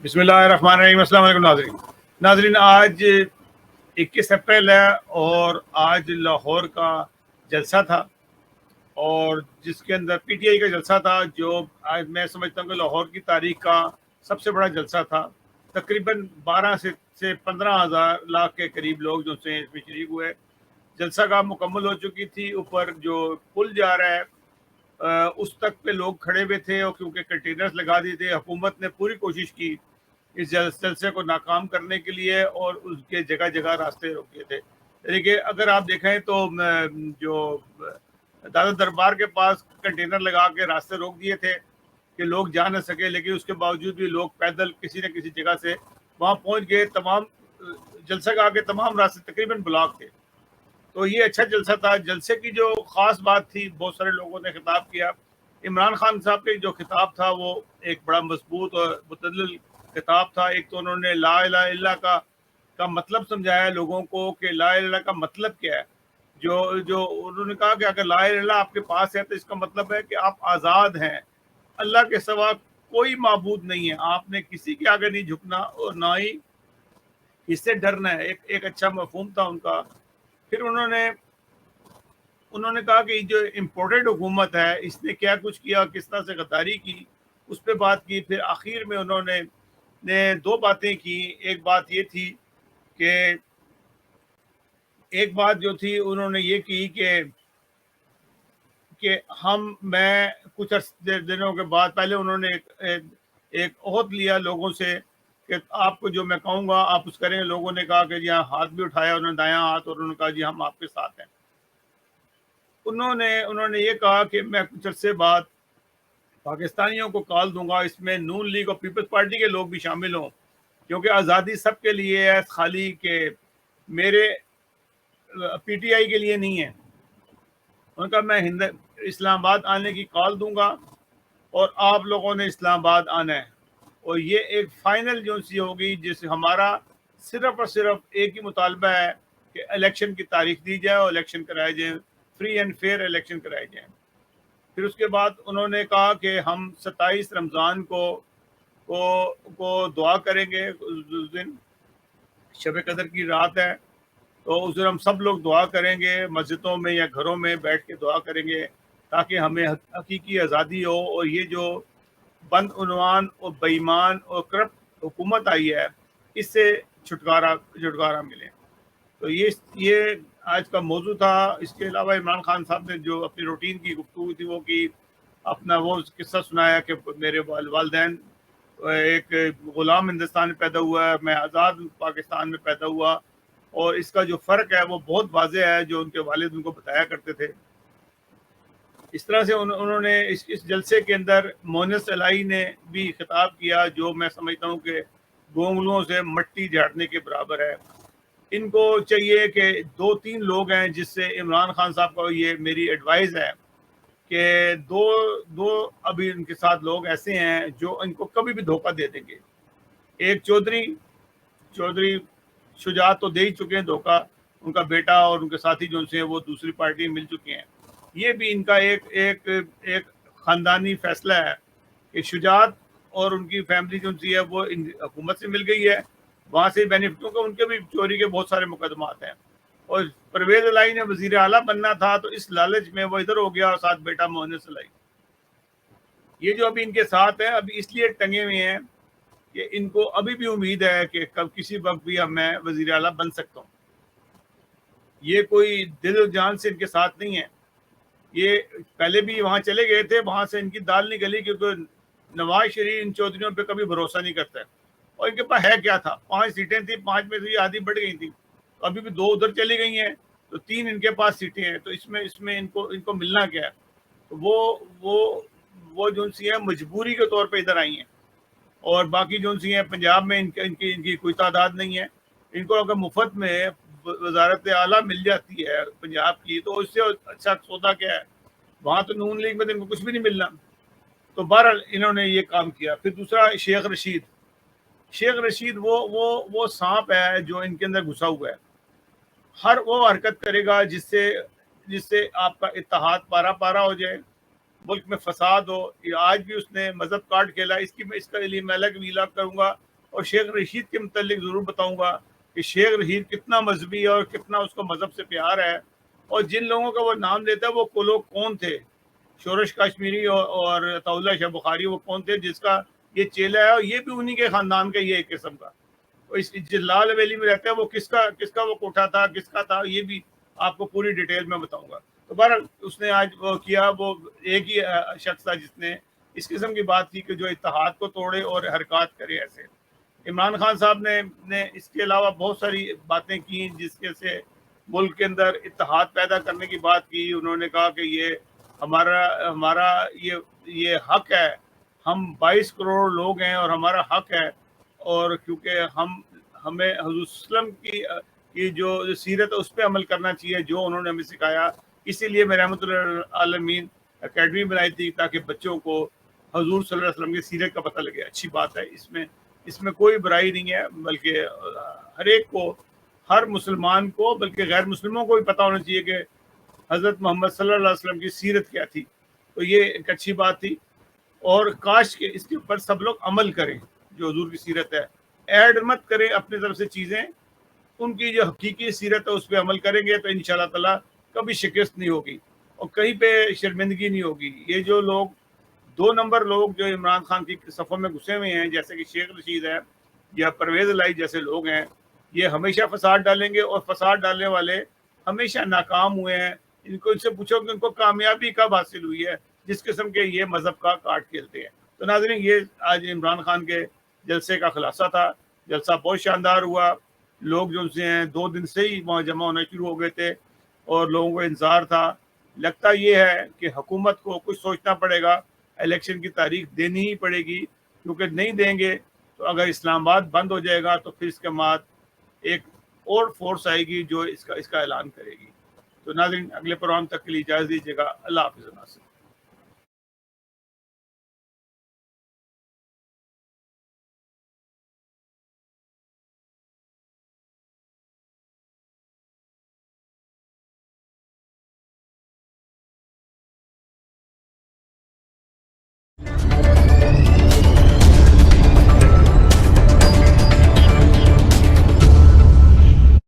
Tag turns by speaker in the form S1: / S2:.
S1: बिस्मिल्लाहिर्रहमानिर्रहीम। अस्सलाम वालेकुम नाज़रीन, आज 21 अप्रैल है और आज लाहौर का जलसा था और जिसके अंदर पीटीआई का जलसा था, जो आज मैं समझता हूँ कि लाहौर की तारीख का सबसे बड़ा जलसा था। तकरीबन 12 से 15,000 लाख के करीब लोग जो से इसमें शरीक हुए। जलसा का मुकम्मल हो चुकी थी। ऊपर जो पुल जा रहा है उस तक पे लोग खड़े हुए थे और क्योंकि कंटेनर्स लगा दिए थे, हुकूमत ने पूरी कोशिश की इस जलसे को नाकाम करने के लिए और उसके जगह जगह रास्ते रोके थे। यानी कि अगर आप देखें तो जो दादा दरबार के पास कंटेनर लगा के रास्ते रोक दिए थे कि लोग जा न सके, लेकिन उसके बावजूद भी लोग पैदल किसी न किसी जगह से वहां पहुंच गए। तमाम जलसा का आगे तमाम रास्ते तकरीबन ब्लॉक थे। तो ये अच्छा जलसा था। जलसे की जो खास बात थी, बहुत सारे लोगों ने खिताब किया। इमरान खान साहब के जो खिताब था वो एक बड़ा मजबूत और मुतदल खिताब था। एक तो उन्होंने ला इलाहा इल्लल्लाह का मतलब समझाया लोगों को कि ला इलाहा इल्लल्लाह का मतलब क्या है। जो जो उन्होंने कहा कि अगर ला इलाहा इल्लल्लाह आपके पास है तो इसका मतलब है कि आप आज़ाद हैं, अल्लाह के सिवा कोई माबूद नहीं है, आपने किसी के आगे नहीं झुकना और ना ही इससे डरना है। एक अच्छा मफहूम था उनका। फिर उन्होंने कहा कि जो इम्पोर्टेड हुकूमत है इसने क्या कुछ किया, किस तरह से गद्दारी की, उस पर बात की। फिर आखिर में उन्होंने दो बातें की। एक बात ये थी कि एक बात जो थी उन्होंने ये की कि मैं कुछ दिनों के बाद पहले उन्होंने एक ओहद लिया लोगों से कि आपको जो मैं कहूँगा आप उस करेंगे। लोगों ने कहा कि जी हाँ, हाथ भी उठाया उन्होंने, दायां हाथ, और उन्होंने कहा जी हम आपके साथ हैं। उन्होंने ये कहा कि मैं कुछ अरसे बाद पाकिस्तानियों को कॉल दूंगा, इसमें नून लीग और पीपल्स पार्टी के लोग भी शामिल हों, क्योंकि आज़ादी सबके लिए है, खाली के मेरे पीटीआई के लिए नहीं है। उनका मैं इस्लामाबाद आने की कॉल दूंगा और आप लोगों ने इस्लामाबाद आना है और ये एक फाइनल जो सी होगी, जिस हमारा सिर्फ और सिर्फ एक ही मुतालबा है कि इलेक्शन की तारीख दी जाए और इलेक्शन कराए जाए, फ्री एंड फेयर इलेक्शन कराए जाए। फिर उसके बाद उन्होंने कहा कि हम 27 रमज़ान को दुआ करेंगे। उस दिन शब कदर की रात है, तो उस दिन हम सब लोग दुआ करेंगे, मस्जिदों में या घरों में बैठ के दुआ करेंगे ताकि हमें हकीकी आज़ादी हो और ये जो बंद उन्वान और बेईमान और करप्ट हुकूमत आई है इससे छुटकारा मिले। तो ये आज का मौजू था। इसके अलावा इमरान खान साहब ने जो अपनी रूटीन की गुफ्तगू थी वो की, अपना वो किस्सा सुनाया कि मेरे वालदैन एक गुलाम हिंदुस्तान में पैदा हुआ है, मैं आज़ाद पाकिस्तान में पैदा हुआ, और इसका जो फ़र्क है वो बहुत वाज़ेह है जो उनके वालिद उनको बताया करते थे। इस तरह से उन्होंने इस जलसे के अंदर मोनस अलाई ने भी खिताब किया, जो मैं समझता हूँ कि गोंगलुओं से मट्टी झाड़ने के बराबर है। इनको चाहिए कि 2-3 लोग हैं जिससे इमरान खान साहब को ये मेरी एडवाइस है कि दो दो अभी इनके साथ लोग ऐसे हैं जो इनको कभी भी धोखा दे देंगे। एक चौधरी शुजात तो दे ही चुके हैं धोखा, उनका बेटा और उनके साथी जो से वो दूसरी पार्टी में मिल चुके हैं। ये भी इनका एक खानदानी फैसला है कि शुजात और उनकी फैमिली जो सी है वो हुकूमत से मिल गई है, वहाँ से बेनिफिट, क्योंकि उनके भी चोरी के बहुत सारे मुकदमात हैं। और परवेज अलाई ने वजीर आला बनना था तो इस लालच में वो इधर हो गया और साथ बेटा मोहनिस अलाई। ये जो अभी इनके साथ है अभी इसलिए टंगे हुए हैं कि इनको अभी भी उम्मीद है कि कब किसी वक्त भी मैं वजीर आला बन सकता हूँ। ये कोई दिल जान से इनके साथ नहीं है। ये पहले भी वहां चले गए थे, वहां से इनकी दाल नहीं गली, क्योंकि नवाज शरीफ इन चौधरियों पे कभी भरोसा नहीं करता है। और इनके पास है क्या था, 5 सीटें थी, 5 में से आधी बढ़ गई थी, तो अभी भी 2 उधर चली गई हैं, तो 3 इनके पास सीटें हैं। तो इसमें इनको मिलना क्या है। तो वो जो सी है मजबूरी के तौर पर इधर आई हैं। और बाकी जो सी हैं पंजाब में इनकी कोई तादाद नहीं है। इनको अगर मुफ्त में वजारत आला मिल जाती है पंजाब की तो उससे अच्छा सौदा क्या है। वहाँ तो नून लीग में तो इनको कुछ भी नहीं मिलना। तो बहरहाल इन्होंने ये काम किया। फिर दूसरा शेख रशीद वो सांप है जो इनके अंदर घुसा हुआ है। हर वो हरकत करेगा जिससे आपका इत्तेहाद पारा पारा हो जाए, मुल्क में फसाद हो। आज भी उसने मजहब कार्ड खेला, इसका लिए मैं अलग वीला करूंगा اور شیخ رشید کے متعلق ضرور بتاؤں گا کہ شیخ رشید کتنا مذہبی ہے اور کتنا اس کو مذہب سے پیار ہے، اور جن لوگوں کا وہ نام لیتا ہے وہ لوگ کون تھے، شورش کاشمیری اور عطا اللہ شاہ بخاری وہ کون تھے جس کا یہ چیلا ہے، اور یہ بھی انہی کے خاندان کا یہ ایک قسم کا، اس جلال ویلی میں رہتا ہے، وہ کس کا وہ کوٹھا تھا، کس کا تھا، یہ بھی آپ کو پوری ڈیٹیل میں بتاؤں گا۔ تو بہرحال اس نے آج وہ کیا، وہ ایک ہی شخص تھا جس نے اس قسم کی بات کی کہ جو اتحاد کو توڑے اور حرکات کرے ایسے۔ عمران خان صاحب نے اس کے علاوہ بہت ساری باتیں کی جس کے سے ملک کے اندر اتحاد پیدا کرنے کی بات کی۔ انہوں نے کہا کہ یہ ہمارا یہ حق ہے، ہم 22 کروڑ لوگ ہیں اور ہمارا حق ہے، اور کیونکہ ہمیں حضور صلی اللہ علیہ وسلم کی جو سیرت ہے اس پہ عمل کرنا چاہیے جو انہوں نے ہمیں سکھایا۔ اسی لیے میں رحمۃ اللہ عالمین اکیڈمی بنائی تھی تاکہ بچوں کو حضور صلی اللہ علیہ وسلم کی سیرت کا پتہ لگے۔ اچھی بات ہے، اس میں کوئی برائی نہیں ہے، بلکہ ہر ایک کو، ہر مسلمان کو، بلکہ غیر مسلموں کو بھی پتہ ہونا چاہیے کہ حضرت محمد صلی اللہ علیہ وسلم کی سیرت کیا تھی۔ تو یہ ایک اچھی بات تھی، اور کاش کہ اس کے اوپر سب لوگ عمل کریں، جو حضور کی سیرت ہے، ایڈ مت کریں اپنی طرف سے چیزیں، ان کی جو حقیقی سیرت ہے اس پہ عمل کریں گے تو انشاءاللہ تعالیٰ کبھی شکست نہیں ہوگی اور کہیں پہ شرمندگی نہیں ہوگی۔ یہ جو لوگ 2 نمبر لوگ جو عمران خان کی صفوں میں گھسے ہوئے ہیں، جیسے کہ شیخ رشید ہے یا پرویز الہی جیسے لوگ ہیں، یہ ہمیشہ فساد ڈالیں گے، اور فساد ڈالنے والے ہمیشہ ناکام ہوئے ہیں۔ ان سے پوچھو کہ ان کو کامیابی کب حاصل ہوئی ہے، جس قسم کے یہ مذہب کا کاٹ کھیلتے ہیں۔ تو ناظرین، یہ آج عمران خان کے جلسے کا خلاصہ تھا۔ جلسہ بہت شاندار ہوا، لوگ جو سے ہیں 2 دن سے ہی وہاں جمع ہونا شروع ہو گئے تھے، اور لوگوں کو انتظار تھا۔ لگتا یہ ہے کہ حکومت کو کچھ سوچنا پڑے گا، الیکشن کی تاریخ دینی ہی پڑے گی، کیونکہ نہیں دیں گے تو اگر اسلام آباد بند ہو جائے گا تو پھر اس کے بعد ایک اور فورس آئے گی جو اس کا اعلان کرے گی۔ تو ناظرین، اگلے پروگرام تک کے لیے اجازت دیجیے گا۔ اللہ حافظ۔